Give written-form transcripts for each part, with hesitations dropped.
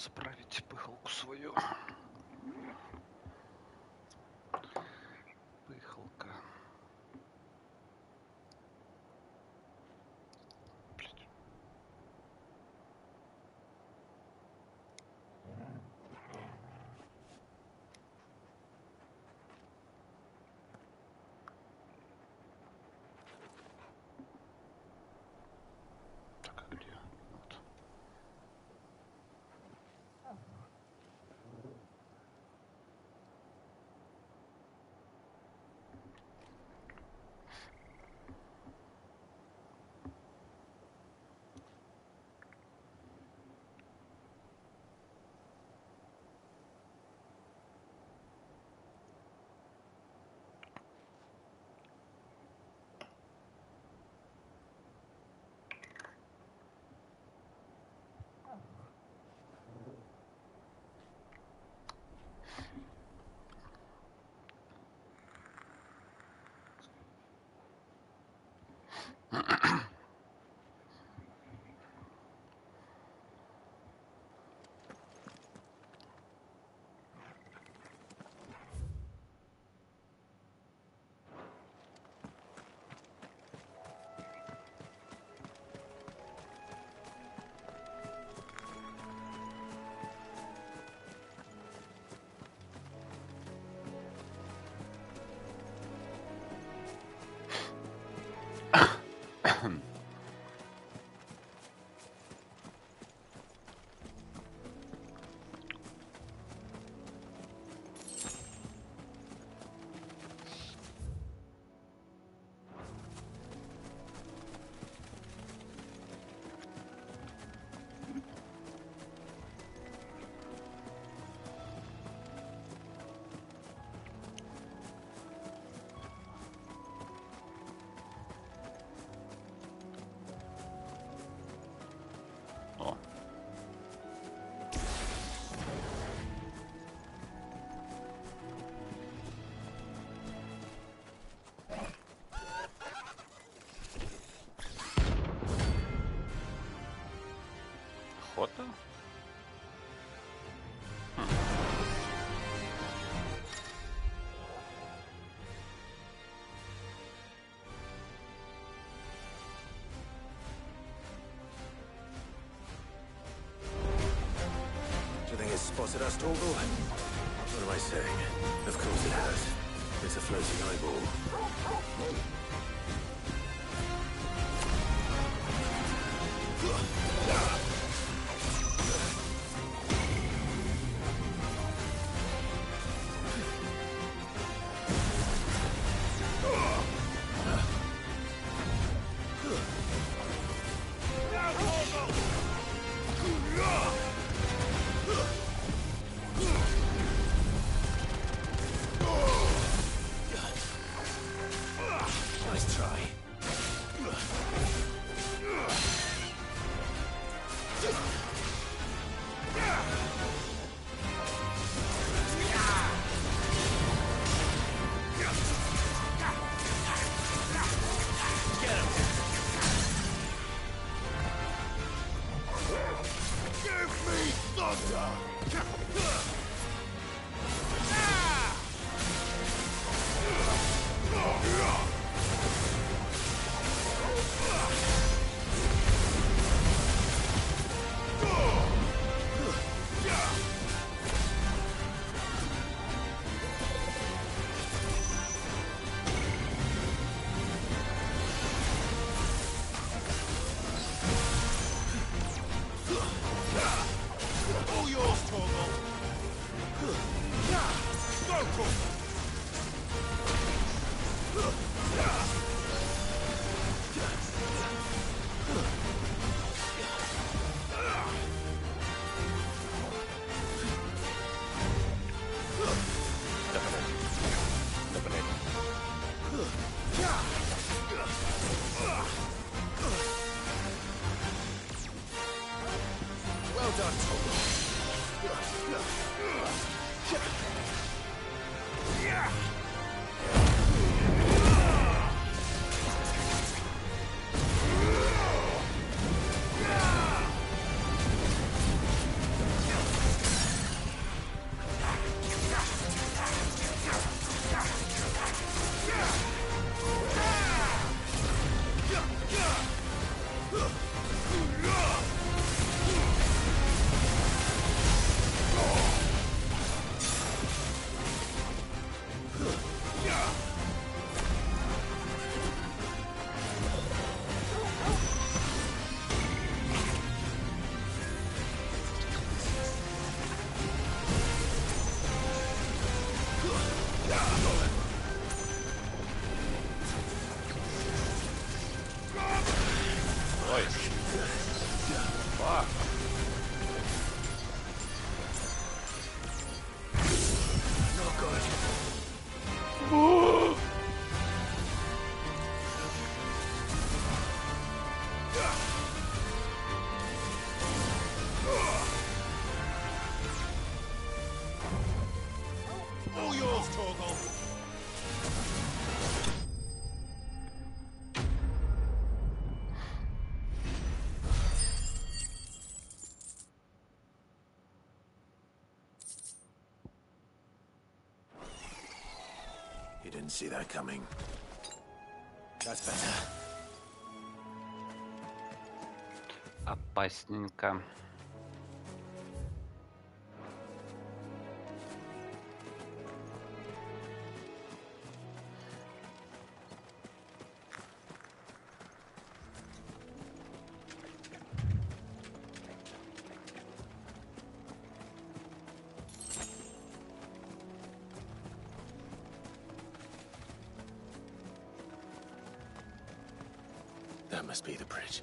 заправить пыхалку свою. Пыхалка. Блядь. Так, а где? Вот. О. Охота? Do you think it's spotted us, Torgal? What am I saying? Of course it has. It's a floating eyeball. Nice try. All yours, Torgal. Go, Torgal. Well done, Torgal. Fuck. Not good. All yours, Torgal. You didn't see that coming. That's better. Опасненько. That must be the bridge.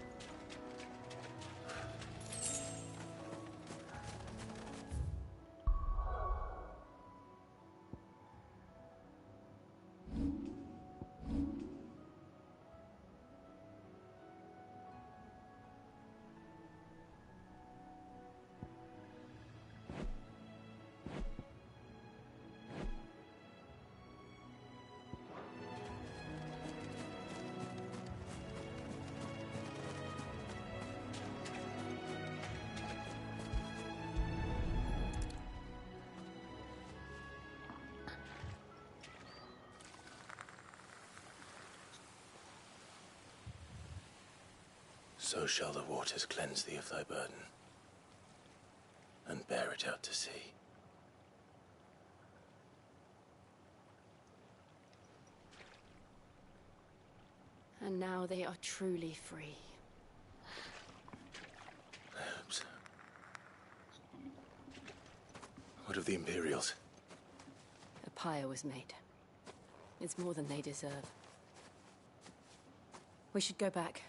So shall the waters cleanse thee of thy burden, and bear it out to sea. And now they are truly free. I hope so. What of the Imperials? A pyre was made. It's more than they deserve. We should go back.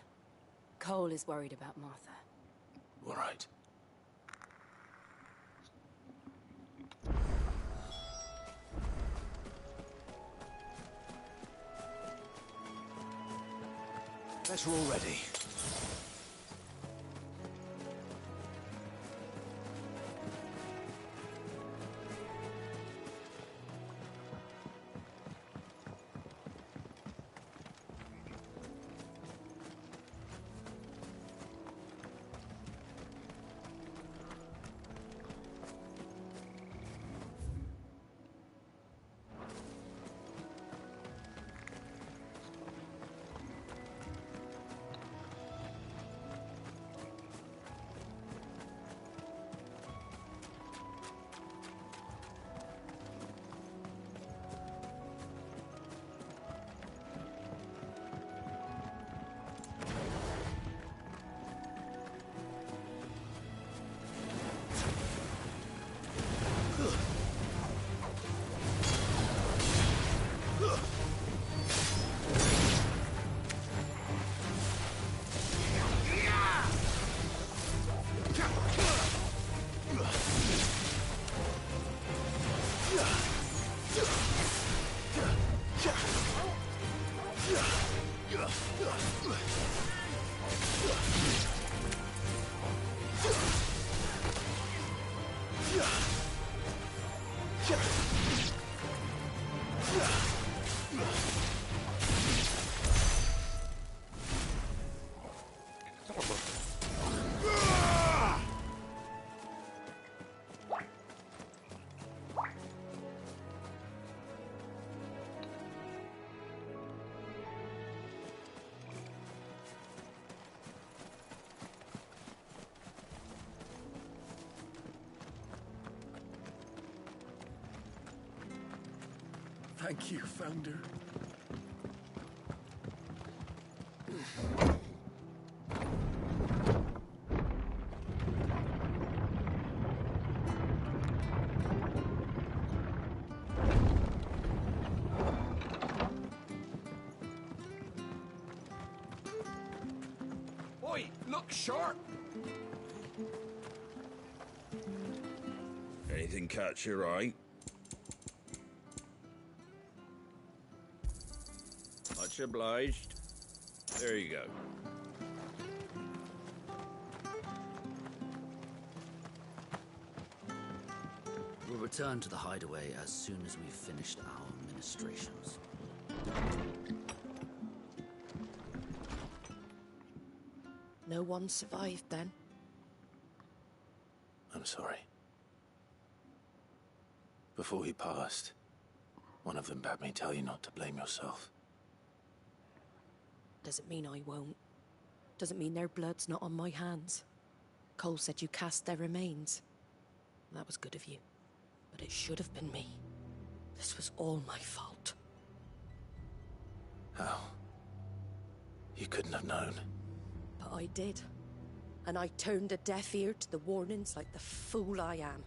Cole is worried about Martha. All right. Better already. Thank you, Founder. Oi, look! short. Anything catch your eye? Much obliged. There you go. We'll return to the hideaway as soon as we've finished our ministrations. No one survived then? I'm sorry. Before he passed, one of them bade me tell you not to blame yourself. Doesn't mean I won't. Doesn't mean their blood's not on my hands. Cole said you cast their remains. That was good of you. But it should have been me. This was all my fault. How? You couldn't have known. But I did. And I turned a deaf ear to the warnings like the fool I am.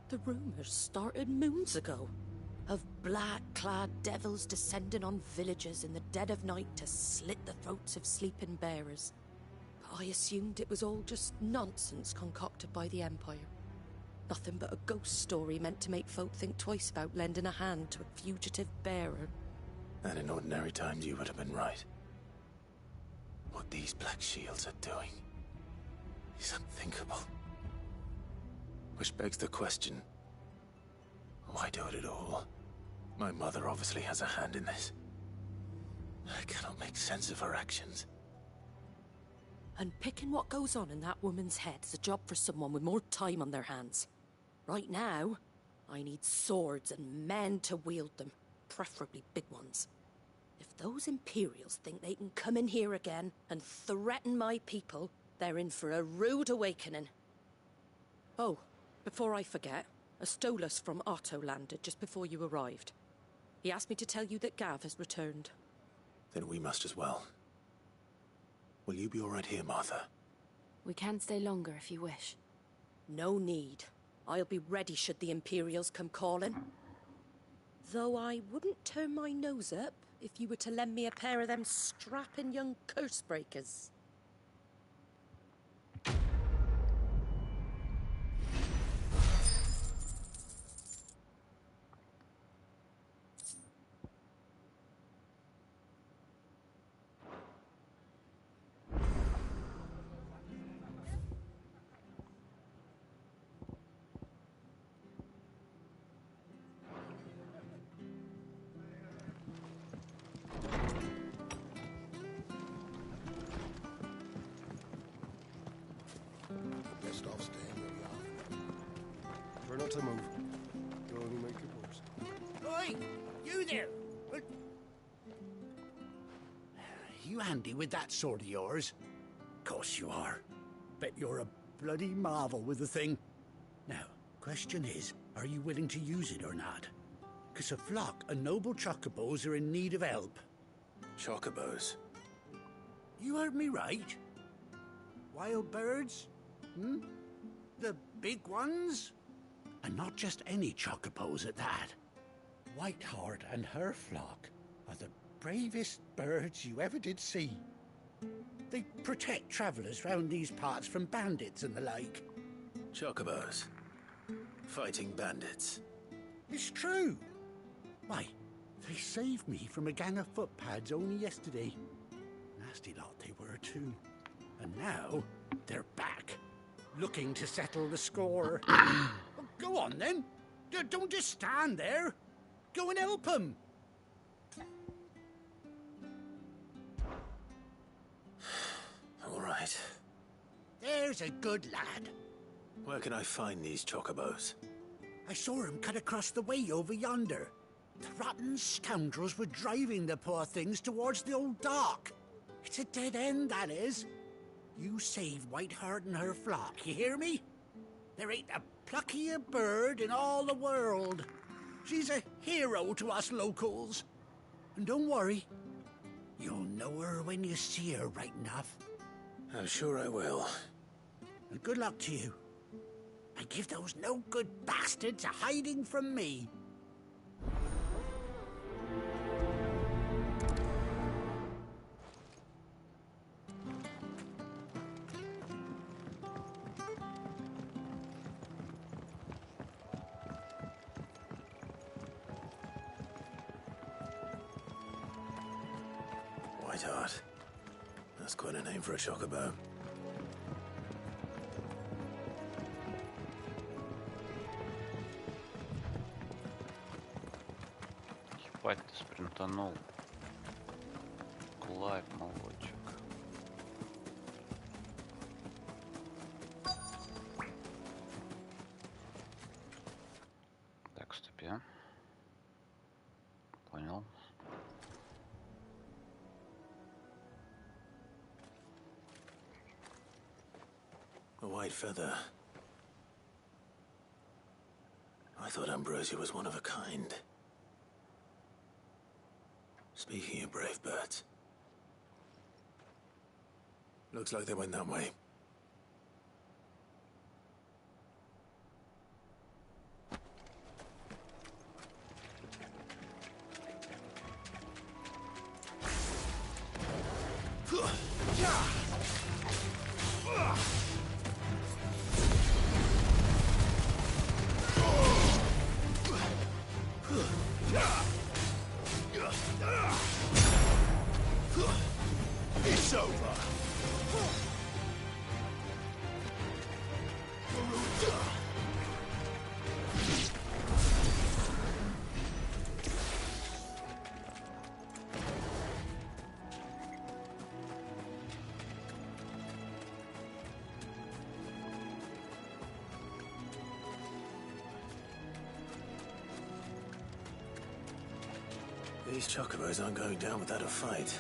The rumors started moons ago. Of black-clad devils descending on villages in the dead of night to slit the throats of sleeping bearers. But I assumed it was all just nonsense concocted by the Empire. Nothing but a ghost story meant to make folk think twice about lending a hand to a fugitive bearer. And in ordinary times you would have been right. What these Black Shields are doing is unthinkable. Which begs the question, why do it at all? My mother obviously has a hand in this. I cannot make sense of her actions. And picking what goes on in that woman's head is a job for someone with more time on their hands. Right now, I need swords and men to wield them, preferably big ones. If those Imperials think they can come in here again and threaten my people, they're in for a rude awakening. Oh, before I forget, a Stolas from Otto landed just before you arrived. He asked me to tell you that Gav has returned. Then we must as well. Will you be all right here, Martha? We can stay longer if you wish. No need. I'll be ready should the Imperials come calling. Though I wouldn't turn my nose up if you were to lend me a pair of them strapping young curse breakers. Best off staying where we are. Try not to move. You'll only make it worse. Oi! You there! You handy with that sword of yours? Course you are. Bet you're a bloody marvel with the thing. Now, question is, are you willing to use it or not? 'Cause a flock of noble chocobos are in need of help. Chocobos? You heard me right. Wild birds? The big ones? And not just any chocobos at that. Whiteheart and her flock are the bravest birds you ever did see. They protect travellers round these parts from bandits and the like. Chocobos? Fighting bandits? It's true. Why, they saved me from a gang of footpads only yesterday. Nasty lot they were too. And now they're back, looking to settle the score. Well, go on then. Don't just stand there. Go and help them. All right. There's a good lad. Where can I find these chocobos? I saw him cut across the way over yonder. The rotten scoundrels were driving the poor things towards the old dock. It's a dead end, that is. You save Whiteheart and her flock, you hear me? There ain't a pluckier bird in all the world. She's a hero to us locals. And don't worry, you'll know her when you see her right enough. I'm sure I will. And good luck to you. And give those no-good bastards a hiding from me. Whiteheart. That's quite a name for a chocobo. Ебать, ты спринтанул. Клайв, молодчик. Так, стопе. Понял. A white feather. I thought Ambrosia was one of a kind. Speaking of brave birds. Looks like they went that way. It's over. These chocobos aren't going down without a fight.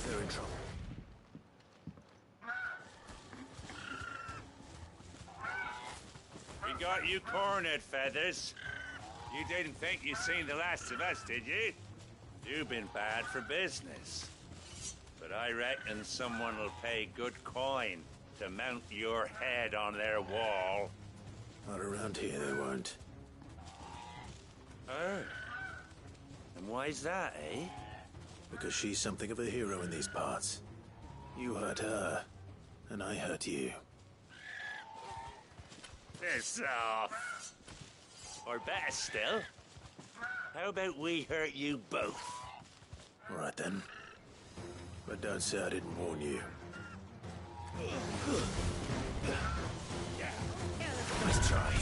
They're in trouble. We got you cornered, Feathers. You didn't think you'd seen the last of us, did you? You've been bad for business. But I reckon someone will pay good coin to mount your head on their wall. Not around here, they won't. Oh. And why's that, eh? Because she's something of a hero in these parts. You hurt her, and I hurt you. Piss off. Or better still, how about we hurt you both? All right then. But don't say I didn't warn you. Nice try.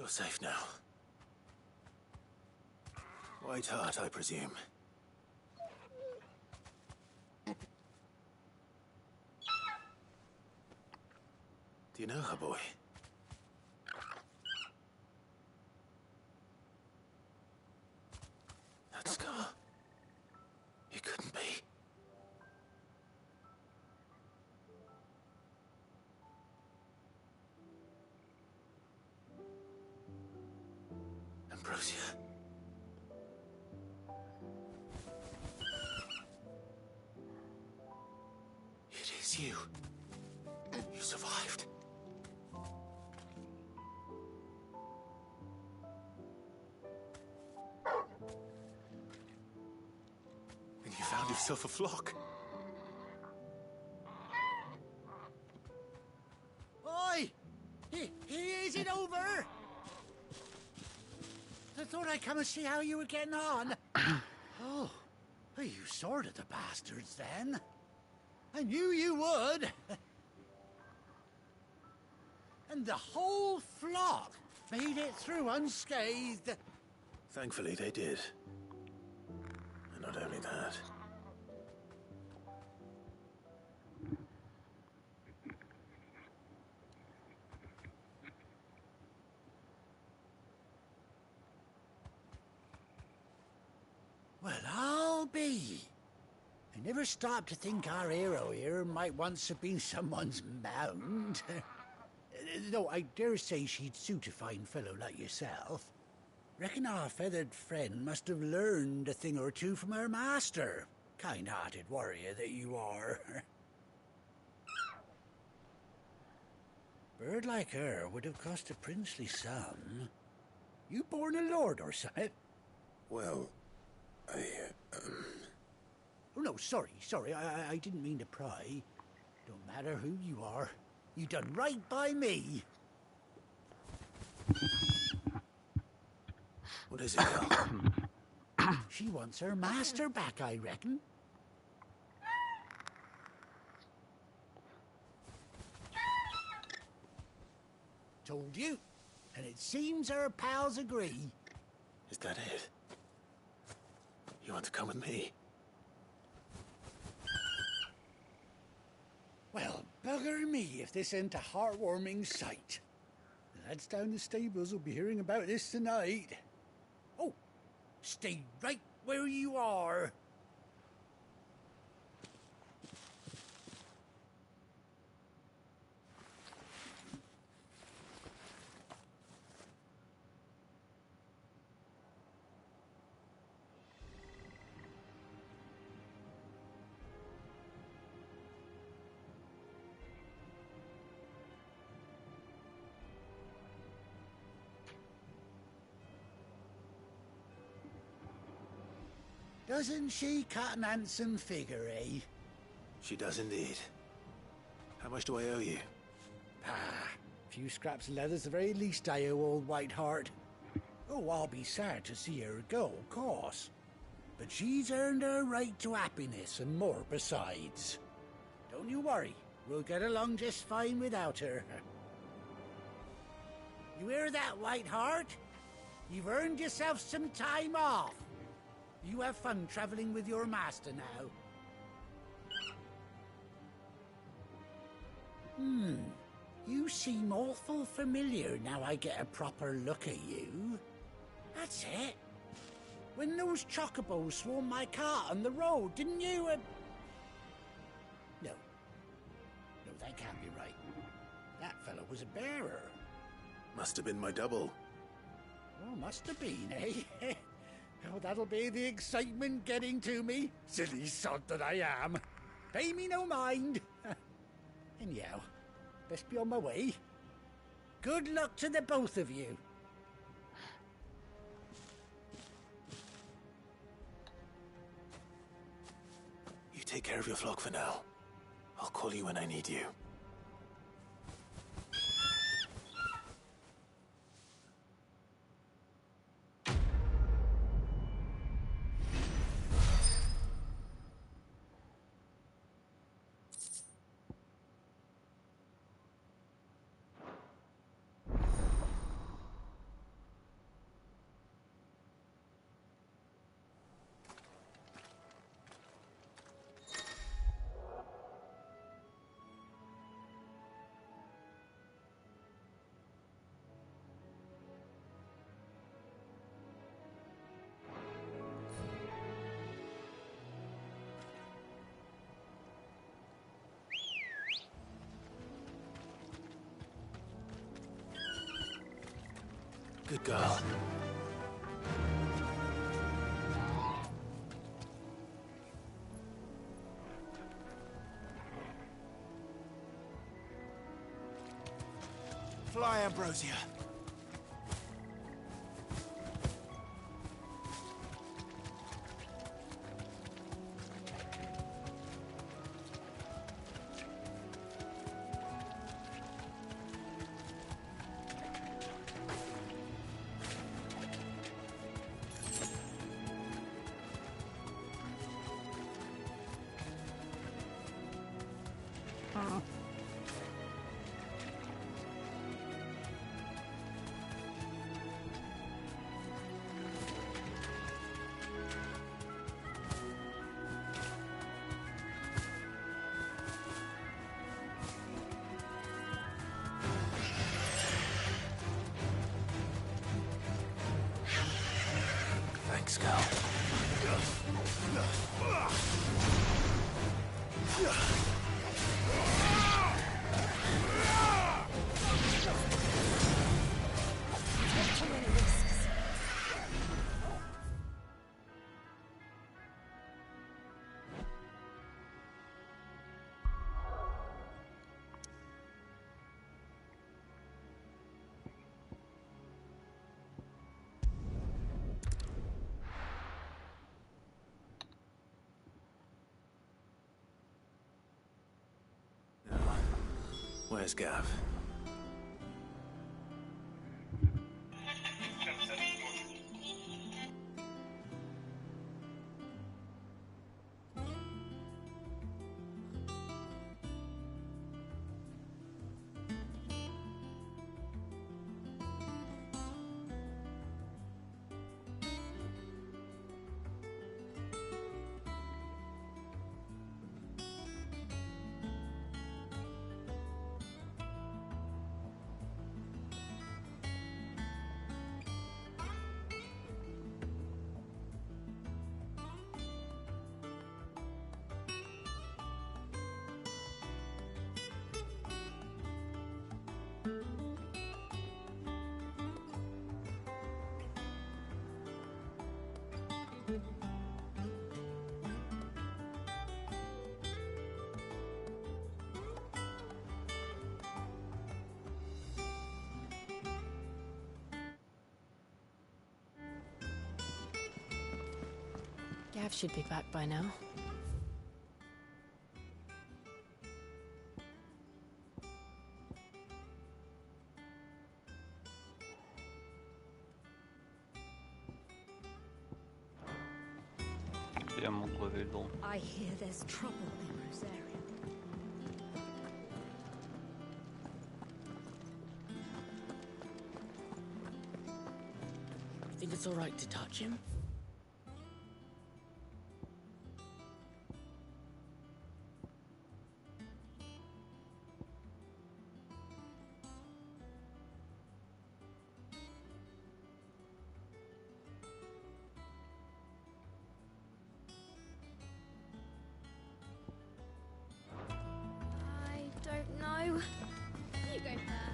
You're safe now. White Hart, I presume. Do you know her, boy? That scar. It couldn't be. Ambrosia. It is you. You survived. And you found yourself a flock. Oi! Is it over? I thought I'd come and see how you were getting on. Oh, you sorted the bastards then. I knew you would. And the whole flock made it through unscathed. Thankfully, they did. And not only that. Well, I'll be. I never stopped to think our hero here might once have been someone's mount. Though I dare say she'd suit a fine fellow like yourself. Reckon our feathered friend must have learned a thing or two from her master. Kind-hearted warrior that you are. Bird like her would have cost a princely sum. You born a lord or something? Well, Oh, no, sorry. I didn't mean to pry. Don't matter who you are. You done right by me. What is it, Cal? She wants her master back, I reckon. Told you. And it seems her pals agree. Is that it? You want to come with me? Well, bugger me if this ain't a heartwarming sight. The lads down the stables will be hearing about this tonight. Oh, stay right where you are. Doesn't she cut an handsome figure, eh? She does indeed. How much do I owe you? Ah, a few scraps of leather's the very least I owe old White Hart. Oh, I'll be sad to see her go, of course. But she's earned her right to happiness and more besides. Don't you worry, we'll get along just fine without her. You hear that, White Hart? You've earned yourself some time off. You have fun traveling with your master now. You seem awful familiar now I get a proper look at you. That's it. When those chocobos swarmed my cart on the road, didn't you? No, that can't be right. That fellow was a bearer. Must have been my double. Oh, must have been, eh? Oh, that'll be the excitement getting to me. Silly sod that I am. Pay me no mind. Anyhow, best be on my way. Good luck to the both of you. You take care of your flock for now. I'll call you when I need you. Good girl. Fly, Ambrosia. Thanks, girl. Where's Gav? Gav should be back by now. Я муку видел. I hear there's trouble in Rosaria. Think it's all right to touch him? I don't know. You go first.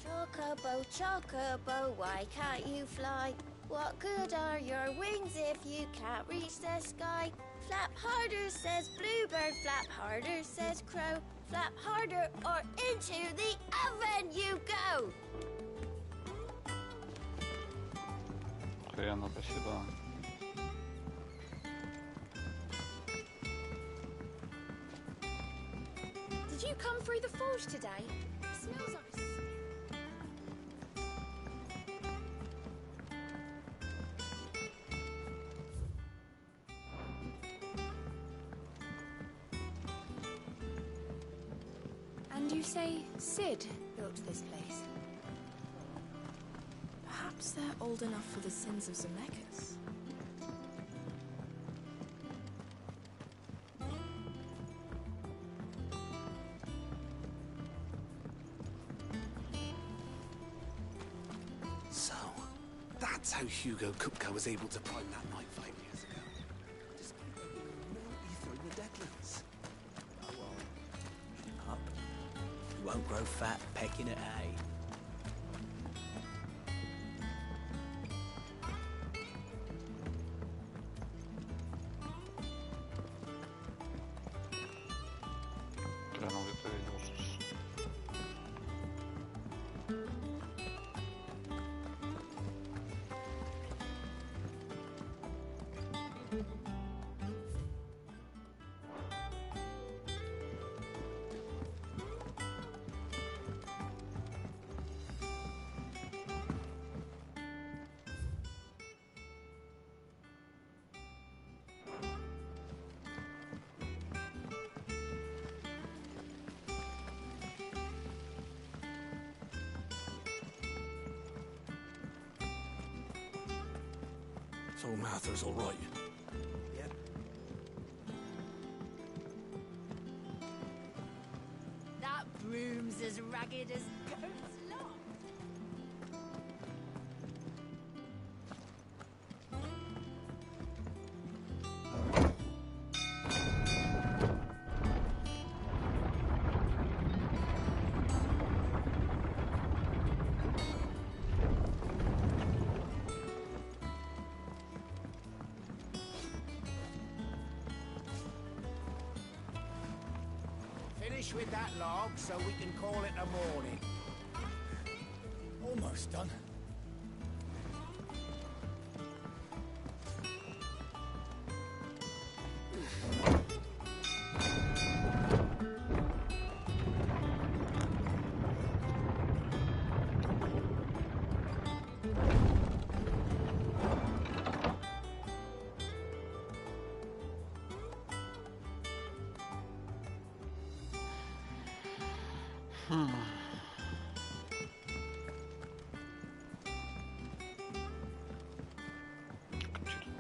Chocobo, chocobo, why can't you fly? What good are your wings if you can't reach the sky? Flap harder, says bluebird, flap harder, says crow. Flap harder or into the oven you go! Охуенно, спасибо. Did you come through the forge today? It smells like a And you say Sid built this place? Perhaps they're old enough for the sins of Zemeckis. So, that's how Hugo Kupka was able to prime that night 5 years ago. Despite there being no ether in the Deadlands. won't grow fat pecking at hay. Странно, где-то видел что-то. So Martha's all right. Yep. That broom's as ragged as goat's lot. Finish with that log so we can call it a morning. Almost done.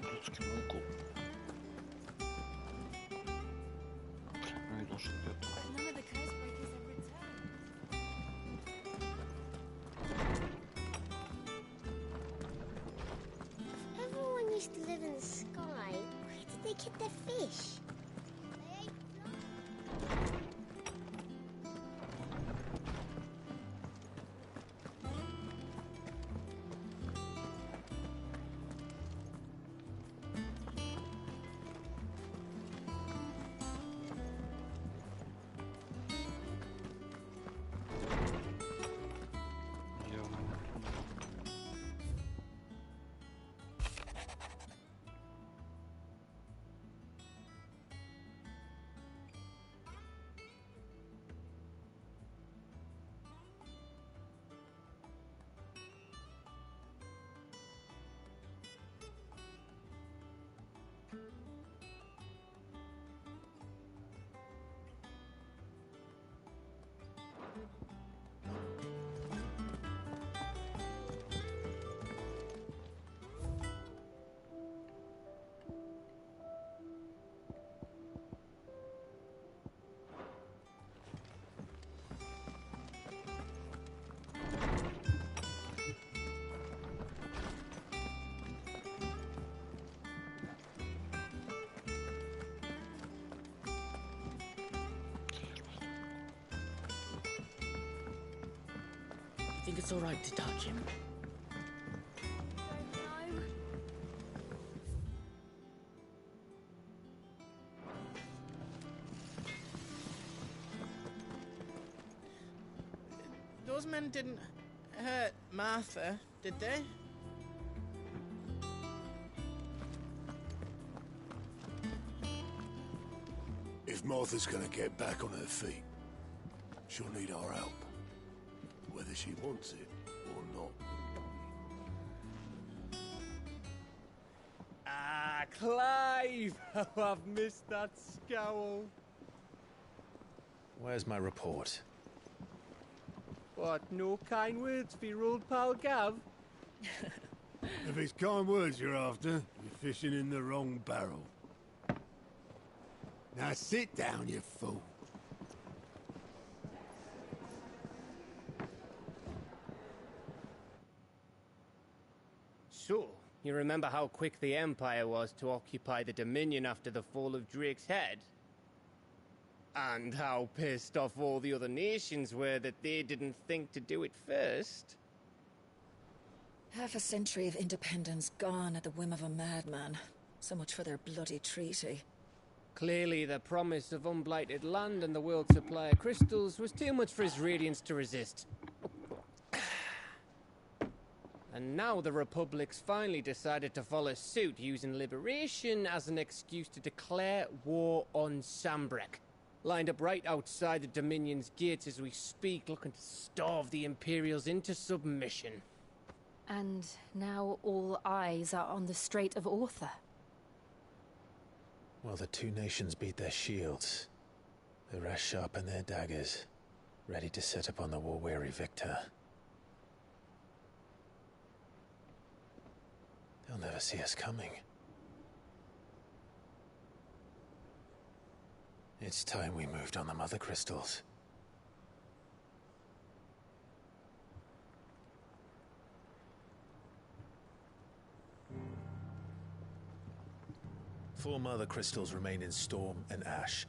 Блядский угол. Ну, видел, что где-то. None of the curse breakers have returned. Everyone used to live in the sky. Where did they get their fish? They ate flies. Явно. You think it's all right to touch him? No. Those men didn't hurt Martha, did they? If Martha's gonna get back on her feet, she'll need our help. Whether she wants it or not. Ah, Clive! Oh, I've missed that scowl. Where's my report? What, no kind words for your old pal Gav? If it's kind words you're after, you're fishing in the wrong barrel. Now sit down, you fool. So, you remember how quick the Empire was to occupy the Dominion after the fall of Drake's Head? And how pissed off all the other nations were that they didn't think to do it first. Half a century of independence gone at the whim of a madman. So much for their bloody treaty. Clearly, the promise of unblighted land and the world supply of crystals was too much for his radiance to resist. And now the Republic's finally decided to follow suit, using liberation as an excuse to declare war on Sambrek. Lined up right outside the Dominion's gates as we speak, looking to starve the Imperials into submission. And now all eyes are on the Strait of Author. While the two nations beat their shields, the rest sharpen their daggers, ready to set upon the war-weary victor. They'll never see us coming. It's time we moved on the Mother Crystals. Four Mother Crystals remain in Storm and Ash.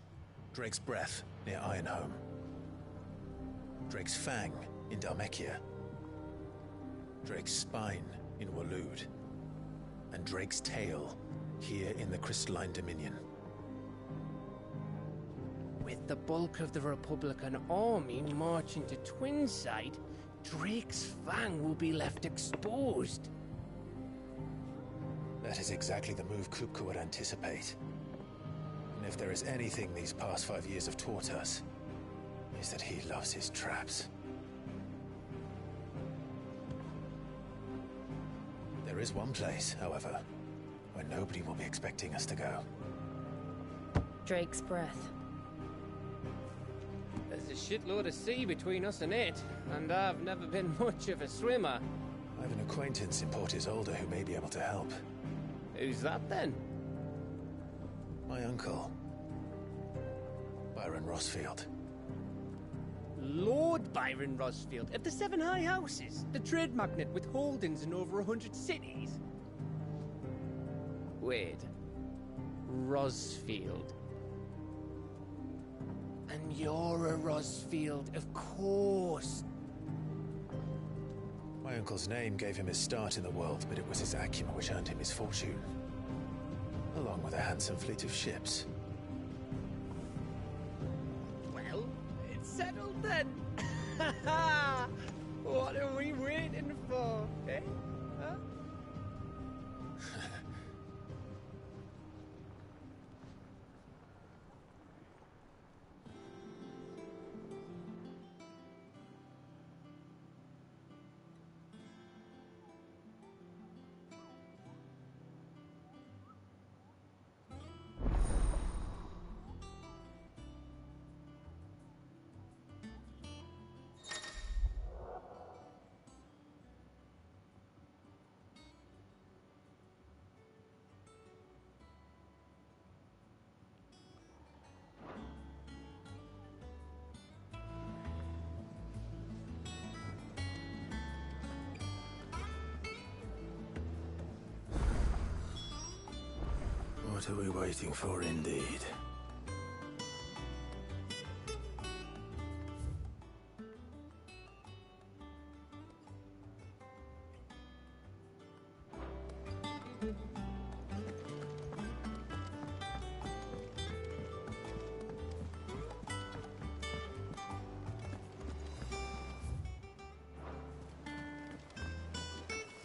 Drake's Breath near Ironhome. Drake's Fang in Dhalmekia. Drake's Spine in Waloed. And Drake's Tail here in the Crystalline Dominion. With the bulk of the Republican army marching to Twinside, Drake's Fang will be left exposed. That is exactly the move Kupka would anticipate. And if there is anything these past 5 years have taught us, is that he loves his traps. There is one place, however, where nobody will be expecting us to go. Drake's Breath. There's a shitload of sea between us and it, and I've never been much of a swimmer. I have an acquaintance in Port Isolde who may be able to help. Who's that then? My uncle, Byron Rosfield. Lord Byron Rosfield of the Seven High Houses, the trade magnate with holdings in over 100 cities. Wait, Rosfield. And you're a Rosfield, of course. My uncle's name gave him his start in the world, but it was his acumen which earned him his fortune. Along with a handsome fleet of ships. Well, it's settled then. What are we waiting for, eh? Huh? What are we waiting for, indeed?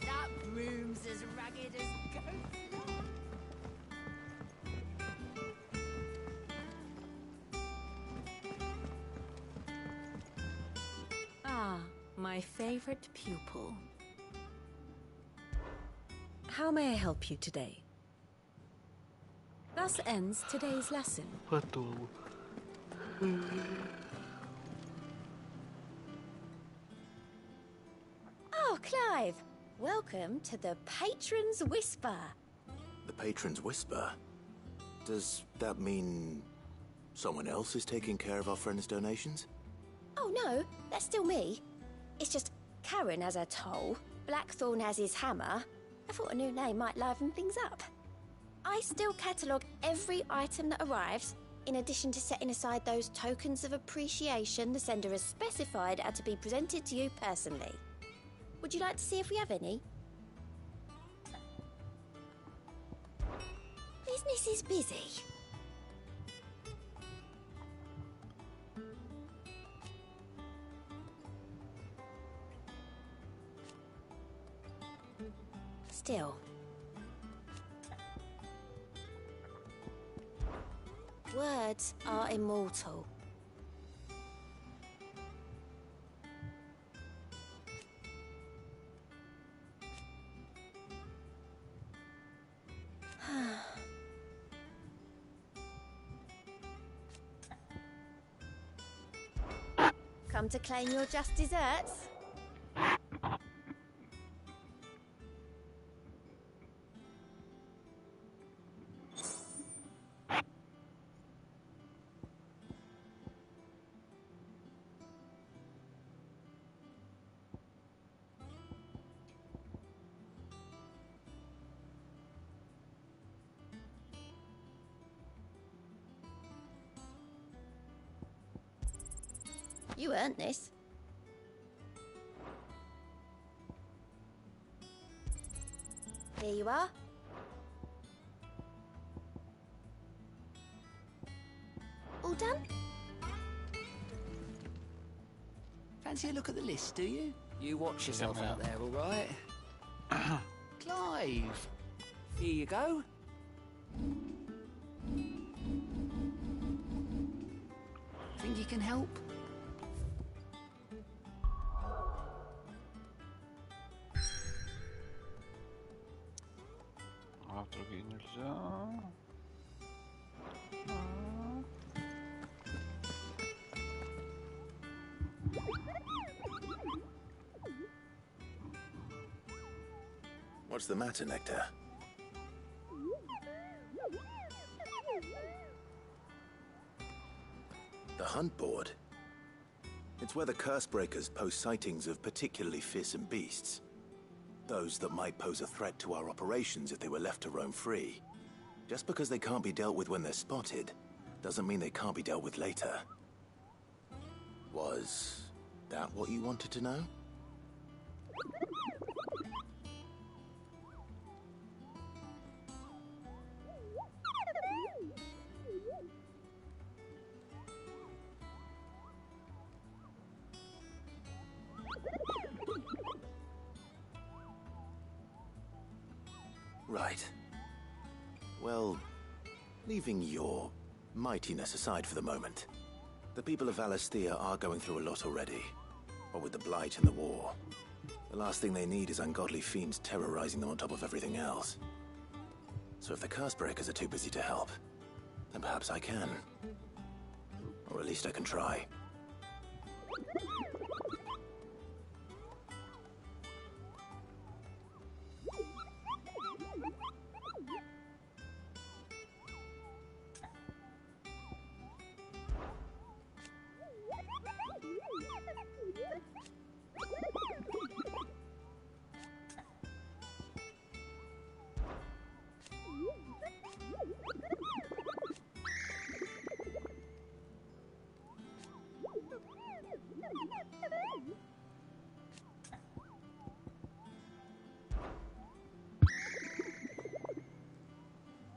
That broom's as ragged as goat's law. Ah, my favorite pupil. How may I help you today? Thus ends today's lesson. Oh, Clive! Welcome to the Patron's Whisper. The Patron's Whisper? Does that mean someone else is taking care of our friend's donations? Oh no, that's still me. It's just Karen has her toll, Blackthorn has his hammer. I thought a new name might liven things up. I still catalogue every item that arrives, In addition to setting aside those tokens of appreciation the sender has specified are to be presented to you personally. Would you like to see if we have any? Business is busy. Still. Words are immortal. Come to claim your just desserts? You earned this. Here you are. All done? Fancy a look at the list, do you? You watch yourself out there, all right? Clive, here you go. Think you can help? А в другие нельзя. What's the matter, Nectar? The hunt board? It's where the curse breakers post sightings of particularly fearsome beasts. Those that might pose a threat to our operations if they were left to roam free. Just because they can't be dealt with when they're spotted, doesn't mean they can't be dealt with later. Was that what you wanted to know? Right. Well, leaving your mightiness aside for the moment, the people of Valisthea are going through a lot already. What with the Blight and the war. The last thing they need is ungodly fiends terrorizing them on top of everything else. So if the Cursebreakers are too busy to help, then perhaps I can. Or at least I can try.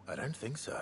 I don't think so.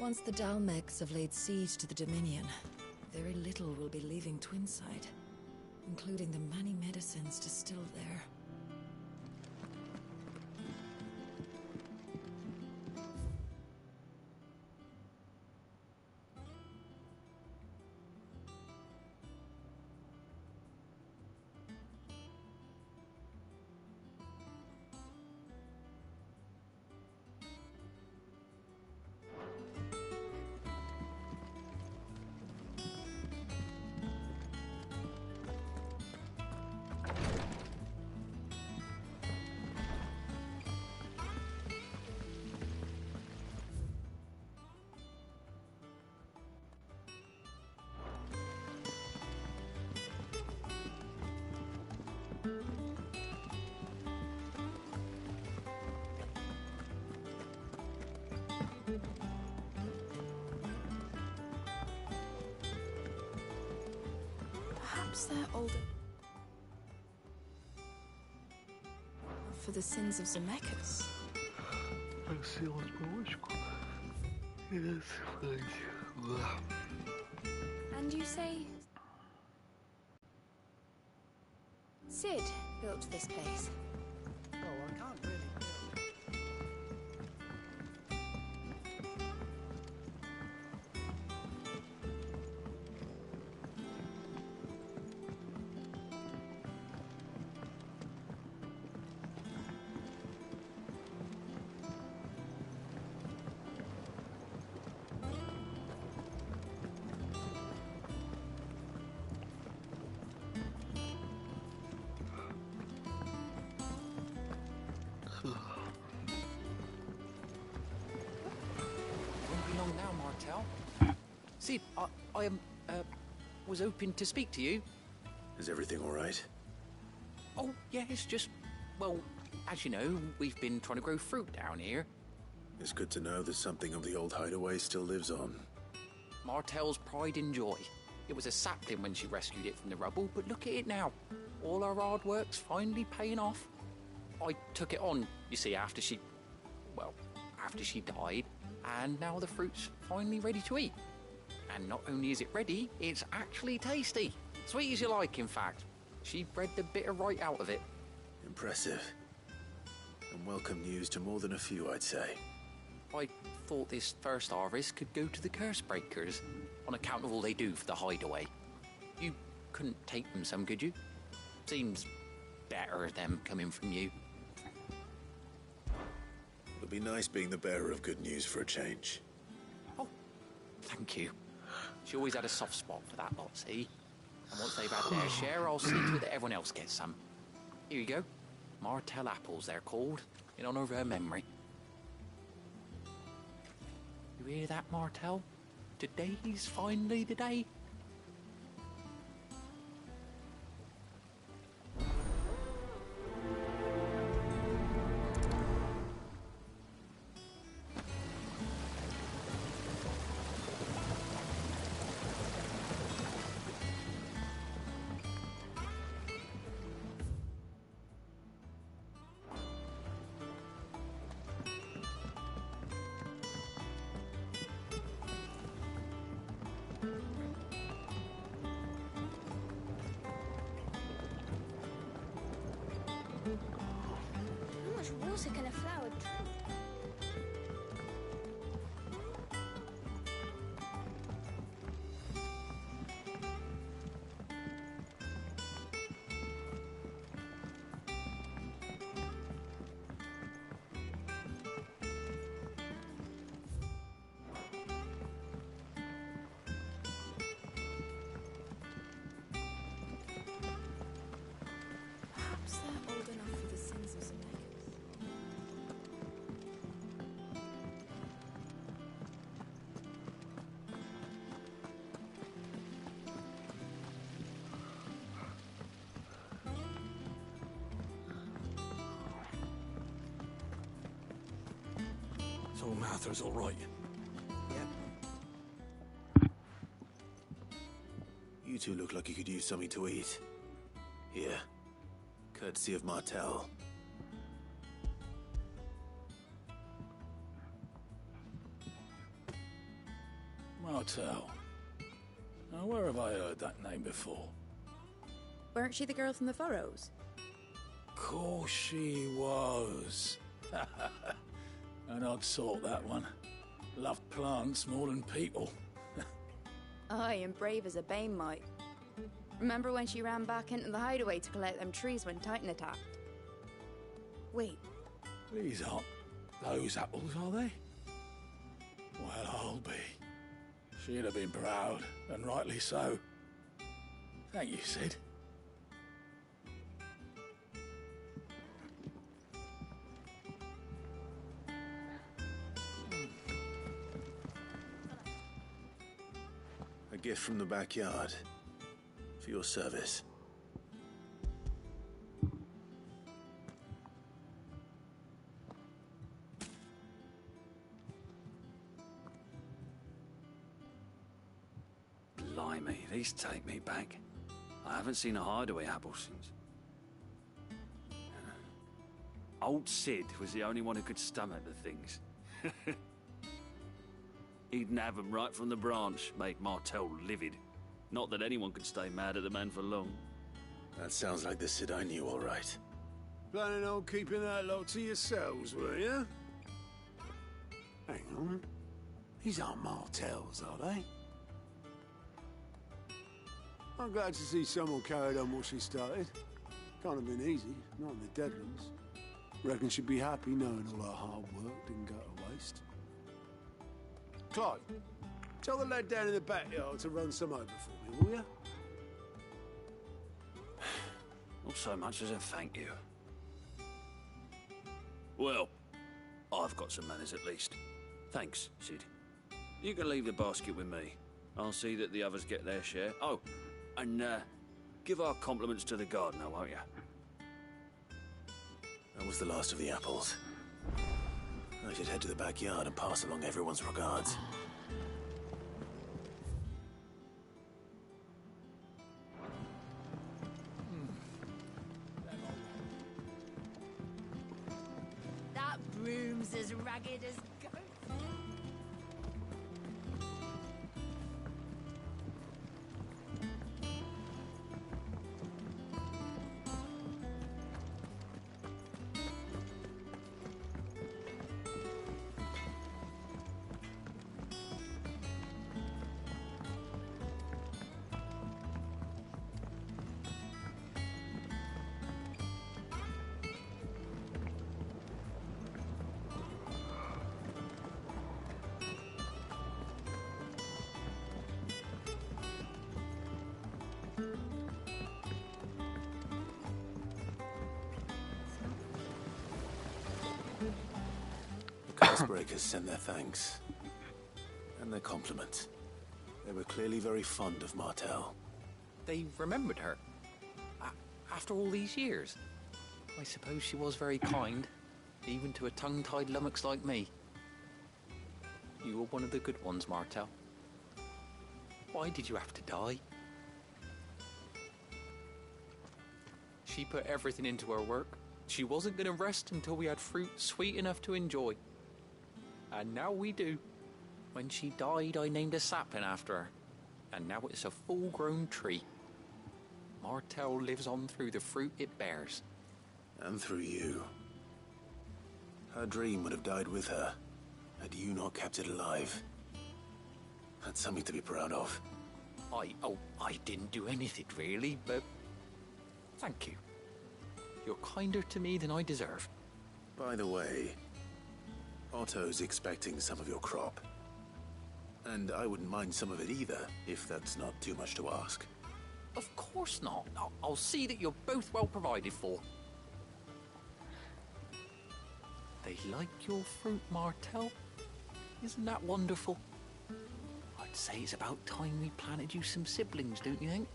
Once the Dalmegs have laid siege to the Dominion, very little will be leaving Twinside, including the many medicines distilled there. Perhaps they're older. For the sins of Zemeckis. And you say... Sid built this place. Oh, I can't really. Won't be long now, Martel. Sid, I was hoping to speak to you. Is everything all right? Oh, yeah, it's just, well, as you know, we've been trying to grow fruit down here. It's good to know that something of the old hideaway still lives on. Martel's pride and joy. It was a sapling when she rescued it from the rubble, but look at it now. All our hard work's finally paying off. I took it on, you see, after she died, and now the fruit's finally ready to eat. And not only is it ready, it's actually tasty. Sweet as you like, in fact. She bred the bitter right out of it. Impressive. And welcome news to more than a few, I'd say. I thought this first harvest could go to the curse breakers, on account of all they do for the hideaway. You couldn't take them some, could you? Seems better them coming from you. It'll be nice being the bearer of good news for a change. Oh, thank you. She always had a soft spot for that lot, see? And once they've had their share, I'll see to it that everyone else gets some. Here you go. Martel apples, they're called, in honour of her memory. You hear that, Martel? Today's finally the day. How much water can a flower drink? Perhaps they're old enough for the sins of Zemeckis. So Martha's all right. You two look like you could use something to eat. Here. Courtesy of Martel. Martell. Now, where have I heard that name before? Weren't she the girl from the Furrows? Course she was. An odd sort, that one. Loved plants more than people. Aye, and brave as a bane might. Remember when she ran back into the hideaway to collect them trees when Titan attacked? Wait, These aren't those apples, are they? Well, I'll be. She'd have been proud, and rightly so. Thank you, Sid. A gift from the backyard. For your service. Blimey, these take me back. I haven't seen a hideaway apple since. Old Sid was the only one who could stomach the things. He'd nab 'em right from the branch, make Martell livid. Not that anyone could stay mad at the man for long. That sounds like the Sid I knew, all right. Planning on keeping that lot to yourselves, were you? Hang on. These aren't Martells, are they? I'm glad to see someone carried on what she started. Can't have been easy, not in the Deadlands. Reckon she'd be happy knowing all her hard work didn't go to waste. Clive, tell the lad down in the backyard to run some over for me, will you? Not so much as a thank you. Well, I've got some manners at least. Thanks, Sid. You can leave the basket with me. I'll see that the others get their share. Oh, and give our compliments to the gardener, won't you? That was the last of the apples. I should head to the backyard and pass along everyone's regards. that broom's as ragged as goats. The Castbreakers sent their thanks. And their compliments. They were clearly very fond of Martell. They remembered her. After all these years. I suppose she was very kind, even to a tongue-tied lummox like me. You were one of the good ones, Martell. Why did you have to die? She put everything into her work. She wasn't going to rest until we had fruit sweet enough to enjoy. And now we do. When she died, I named a sapling after her. And now it's a full-grown tree. Martell lives on through the fruit it bears. And through you. Her dream would have died with her, had you not kept it alive. That's something to be proud of. I didn't do anything really, but thank you. You're kinder to me than I deserve. By the way, Otto's expecting some of your crop. And I wouldn't mind some of it either, if that's not too much to ask. Of course not. I'll see that you're both well provided for. They like your fruit, Martell. Isn't that wonderful? I'd say it's about time we planted you some siblings, don't you think?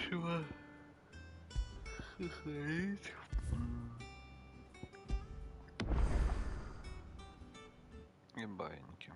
Sure. сохранить. И баиньки.